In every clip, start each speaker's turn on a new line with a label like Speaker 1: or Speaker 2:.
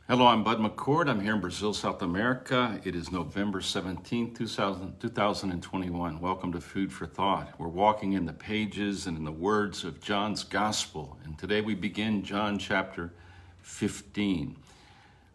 Speaker 1: Hello, I'm Bud McCord. I'm here in Brazil, South America. It is November 17th, 2021. Welcome to Food for Thought. We're walking in the pages and in the words of John's Gospel. And today we begin John chapter 15.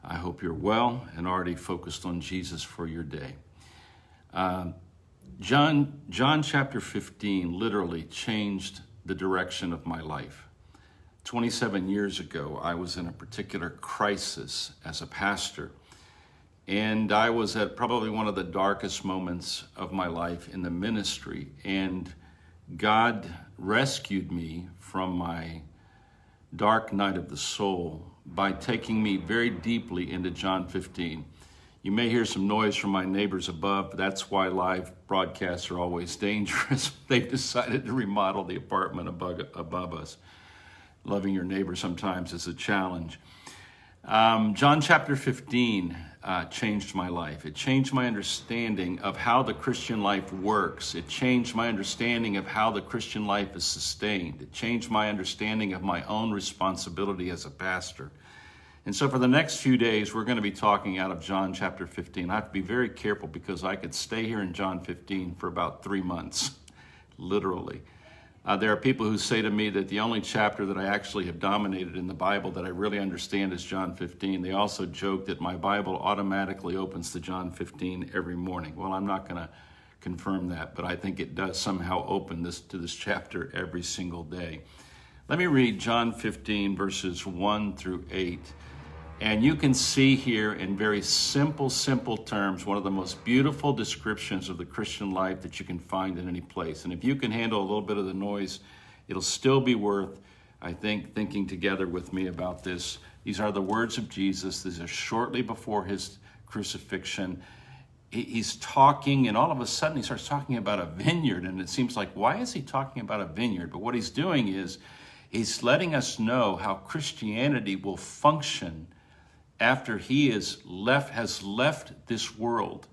Speaker 1: I hope you're well and already focused on Jesus for your day. John chapter 15 literally changed the direction of my life. 27 years ago, I was in a particular crisis as a pastor, and I was at probably one of the darkest moments of my life in the ministry, and God rescued me from my dark night of the soul by taking me very deeply into John 15. You may hear some noise from my neighbors above. That's why live broadcasts are always dangerous. They've decided to remodel the apartment above us. Loving your neighbor sometimes is a challenge. John chapter 15 changed my life. It changed my understanding of how the Christian life works. It changed my understanding of how the Christian life is sustained. It changed my understanding of my own responsibility as a pastor. And so for the next few days, we're going to be talking out of John chapter 15. I have to be very careful because I could stay here in John 15 for about 3 months, literally. There are people who say to me that the only chapter that I actually have dominated in the Bible that I really understand is John 15. They also joke that my Bible automatically opens to John 15 every morning. Well, I'm not going to confirm that, but I think it does somehow open to this chapter every single day. Let me read John 15, verses 1 through 8. And you can see here in very simple terms, one of the most beautiful descriptions of the Christian life that you can find in any place. And if you can handle a little bit of the noise, it'll still be worth, I think, thinking together with me about this. These are the words of Jesus. These are shortly before his crucifixion. He's talking, and all of a sudden he starts talking about a vineyard. And it seems like, why is he talking about a vineyard? But what he's doing is he's letting us know how Christianity will function after he has left this world.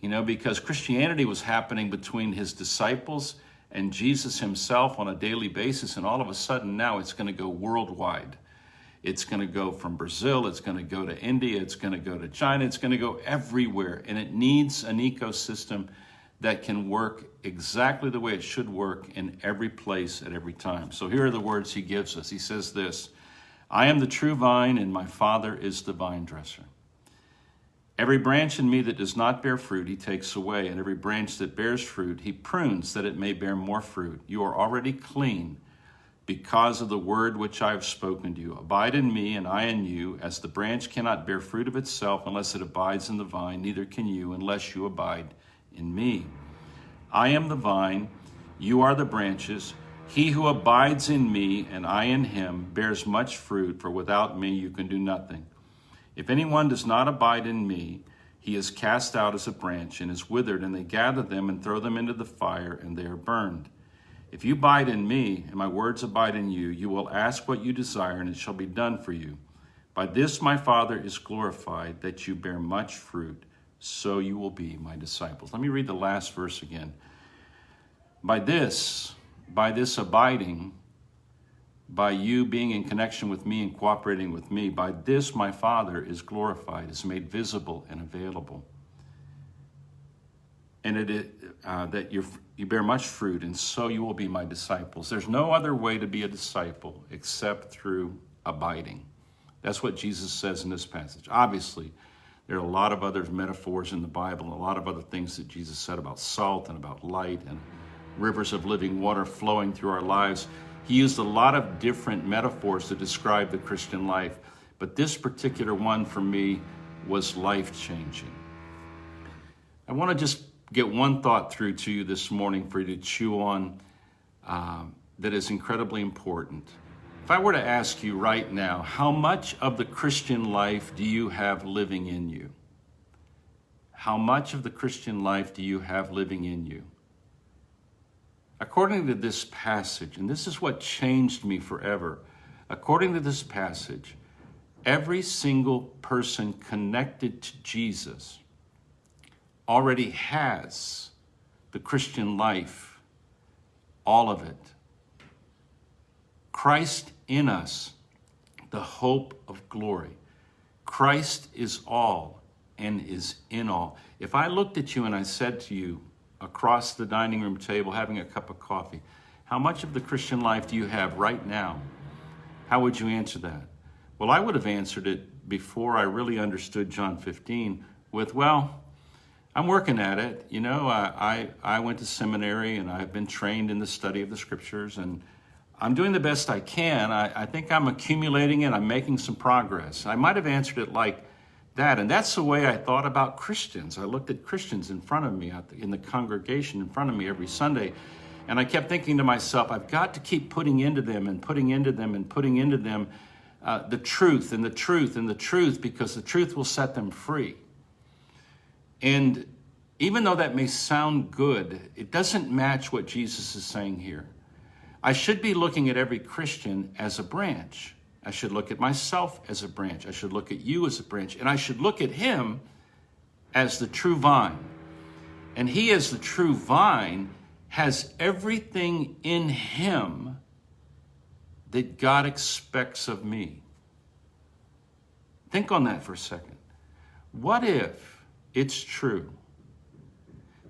Speaker 1: You know, because Christianity was happening between his disciples and Jesus himself on a daily basis, and all of a sudden now it's going to go worldwide. It's going to go from Brazil, it's going to go to India, it's going to go to China, it's going to go everywhere, and it needs an ecosystem that can work exactly the way it should work in every place at every time. So here are the words he gives us. He says this: I am the true vine, and my Father is the vine dresser. Every branch in me that does not bear fruit, he takes away, and every branch that bears fruit, he prunes that it may bear more fruit. You are already clean because of the word which I have spoken to you. Abide in me, and I in you. As the branch cannot bear fruit of itself unless it abides in the vine, neither can you unless you abide in me. I am the vine, you are the branches. He who abides in me and I in him bears much fruit, for without me you can do nothing. If anyone does not abide in me, he is cast out as a branch and is withered, and they gather them and throw them into the fire, and they are burned. If you abide in me and my words abide in you, you will ask what you desire, and it shall be done for you. By this my Father is glorified, that you bear much fruit, so you will be my disciples. Let me read the last verse again. By this abiding, by you being in connection with me and cooperating with me, by this my Father is glorified, is made visible and available. And that you bear much fruit, and so you will be my disciples. There's no other way to be a disciple except through abiding. That's what Jesus says in this passage. Obviously, there are a lot of other metaphors in the Bible, and a lot of other things that Jesus said about salt and about light and rivers of living water flowing through our lives. He used a lot of different metaphors to describe the Christian life, but this particular one for me was life-changing. I want to just get one thought through to you this morning for you to chew on that is incredibly important. If I were to ask you right now, how much of the Christian life do you have living in you? How much of the Christian life do you have living in you? According to this passage, and this is what changed me forever, according to this passage, every single person connected to Jesus already has the Christian life, all of it. Christ in us, the hope of glory. Christ is all and is in all. If I looked at you and I said to you across the dining room table having a cup of coffee, how much of the Christian life do you have right now? How would you answer that? Well, I would have answered it before I really understood John 15 with, well, I'm working at it. You know, I went to seminary and I've been trained in the study of the scriptures, and I'm doing the best I can. I think I'm accumulating it. I'm making some progress. I might have answered it like that. And that's the way I thought about Christians. I looked at Christians in front of me, in the congregation in front of me every Sunday. And I kept thinking to myself, I've got to keep putting into them and putting into them and putting into them the truth and the truth and the truth, because the truth will set them free. And even though that may sound good, it doesn't match what Jesus is saying here. I should be looking at every Christian as a branch. I should look at myself as a branch. I should look at you as a branch. And I should look at him as the true vine. And he, as the true vine, has everything in him that God expects of me. Think on that for a second. What if it's true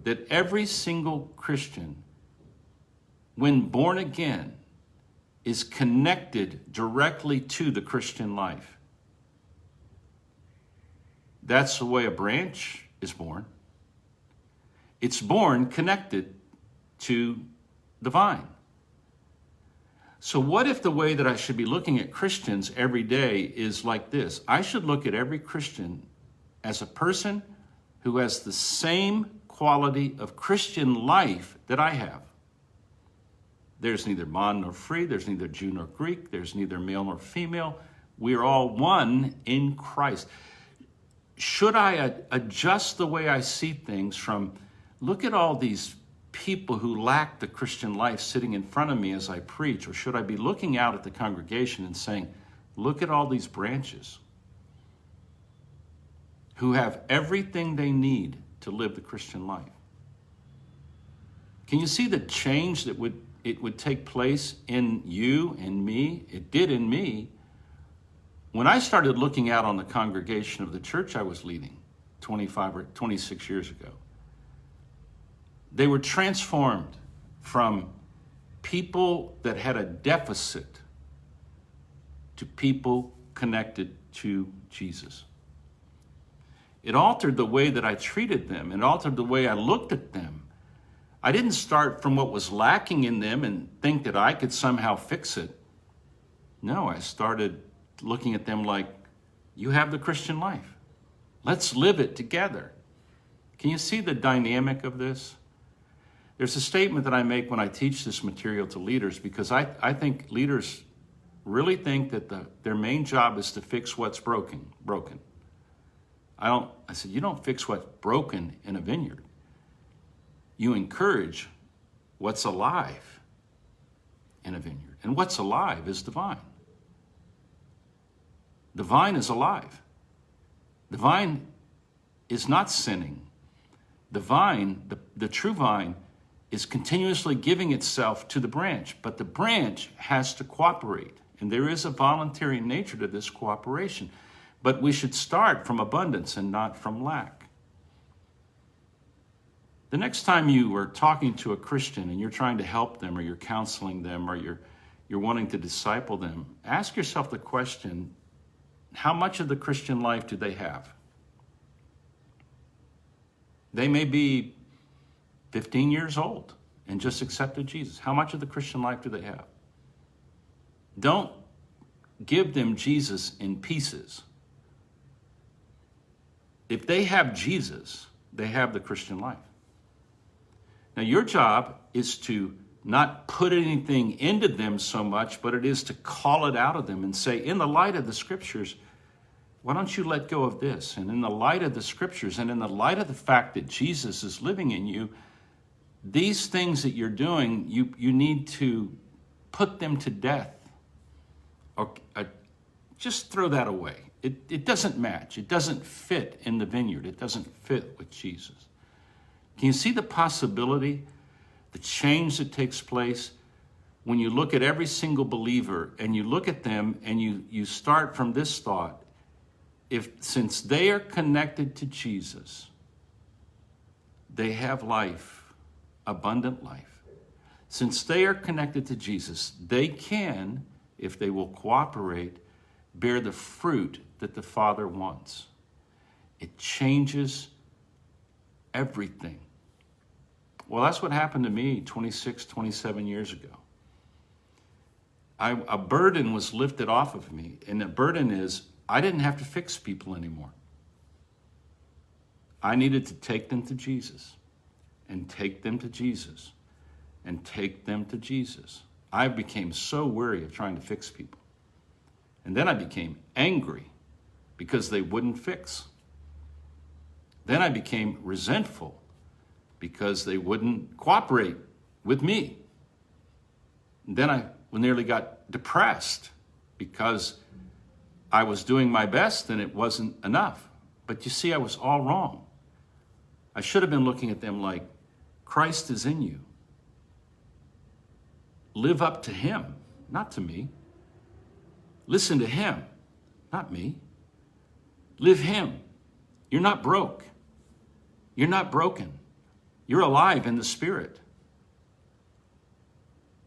Speaker 1: that every single Christian, when born again, is connected directly to the Christian life? That's the way a branch is born. It's born connected to the vine. So what if the way that I should be looking at Christians every day is like this? I should look at every Christian as a person who has the same quality of Christian life that I have. There's neither bond nor free. There's neither Jew nor Greek. There's neither male nor female. We're all one in Christ. Should I adjust the way I see things from, look at all these people who lack the Christian life sitting in front of me as I preach? Or should I be looking out at the congregation and saying, look at all these branches who have everything they need to live the Christian life? Can you see the change that it would take place in you and me? It did in me when I started looking out on the congregation of the church I was leading 25 or 26 years ago. They were transformed from people that had a deficit to people connected to Jesus. It altered the way that I treated them. It altered the way I looked at them. I didn't start from what was lacking in them and think that I could somehow fix it. No, I started looking at them like, you have the Christian life. Let's live it together. Can you see the dynamic of this? There's a statement that I make when I teach this material to leaders, because I think leaders really think that their main job is to fix what's broken. I said, you don't fix what's broken in a vineyard. You encourage what's alive in a vineyard. And what's alive is the vine. The vine is alive. The vine is not sinning. The vine, the true vine, is continuously giving itself to the branch, but the branch has to cooperate. And there is a voluntary nature to this cooperation. But we should start from abundance and not from lack. The next time you are talking to a Christian and you're trying to help them, or you're counseling them, or you're wanting to disciple them, ask yourself the question, how much of the Christian life do they have? They may be 15 years old and just accepted Jesus. How much of the Christian life do they have? Don't give them Jesus in pieces. If they have Jesus, they have the Christian life. Now, your job is to not put anything into them so much, but it is to call it out of them and say, in the light of the scriptures, why don't you let go of this? And in the light of the scriptures, and in the light of the fact that Jesus is living in you, these things that you're doing, you need to put them to death. Or just throw that away. It doesn't match. It doesn't fit in the vineyard. It doesn't fit with Jesus. Can you see the possibility, the change that takes place when you look at every single believer and you look at them and you start from this thought? since they are connected to Jesus, they have life, abundant life. Since they are connected to Jesus, they can, if they will cooperate, bear the fruit that the Father wants. It changes everything. Well, that's what happened to me 26, 27 years ago. A burden was lifted off of me, and the burden is I didn't have to fix people anymore. I needed to take them to Jesus, and take them to Jesus, and take them to Jesus. I became so weary of trying to fix people. And then I became angry because they wouldn't fix. Then I became resentful because they wouldn't cooperate with me. And then I nearly got depressed because I was doing my best and it wasn't enough. But you see, I was all wrong. I should have been looking at them like, Christ is in you. Live up to him, not to me. Listen to him, not me. Live him. You're not broke. You're not broken. You're alive in the Spirit.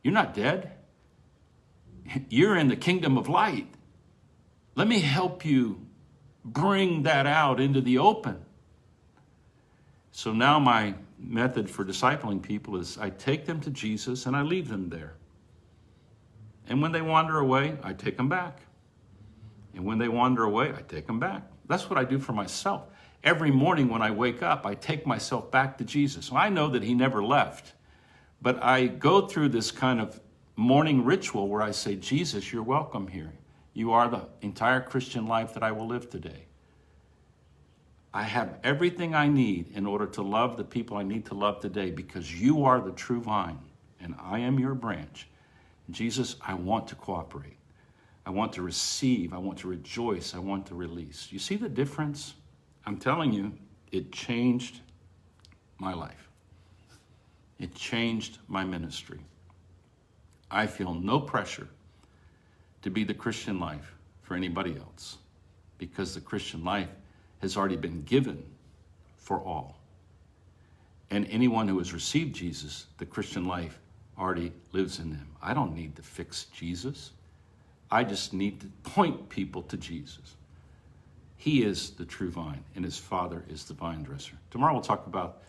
Speaker 1: You're not dead. You're in the kingdom of light. Let me help you bring that out into the open. So now my method for discipling people is I take them to Jesus and I leave them there. And when they wander away, I take them back. And when they wander away, I take them back. That's what I do for myself. Every morning when I wake up, I take myself back to Jesus. So I know that he never left. But I go through this kind of morning ritual where I say, Jesus, you're welcome here. You are the entire Christian life that I will live today. I have everything I need in order to love the people I need to love today because you are the true vine and I am your branch. Jesus, I want to cooperate. I want to receive. I want to rejoice. I want to release. You see the difference? I'm telling you, it changed my life. It changed my ministry. I feel no pressure to be the Christian life for anybody else because the Christian life has already been given for all. And anyone who has received Jesus, the Christian life already lives in them. I don't need to fix Jesus. I just need to point people to Jesus. He is the true vine, and his Father is the vine dresser. Tomorrow we'll talk about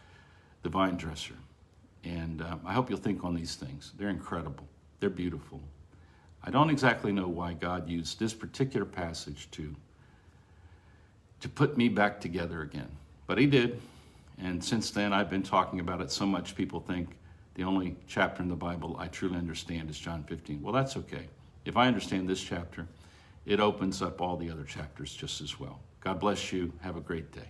Speaker 1: the vine dresser. And I hope you'll think on these things. They're incredible. They're beautiful. I don't exactly know why God used this particular passage to put me back together again. But he did. And since then, I've been talking about it so much, people think the only chapter in the Bible I truly understand is John 15. Well, that's okay. If I understand this chapter, it opens up all the other chapters just as well. God bless you. Have a great day.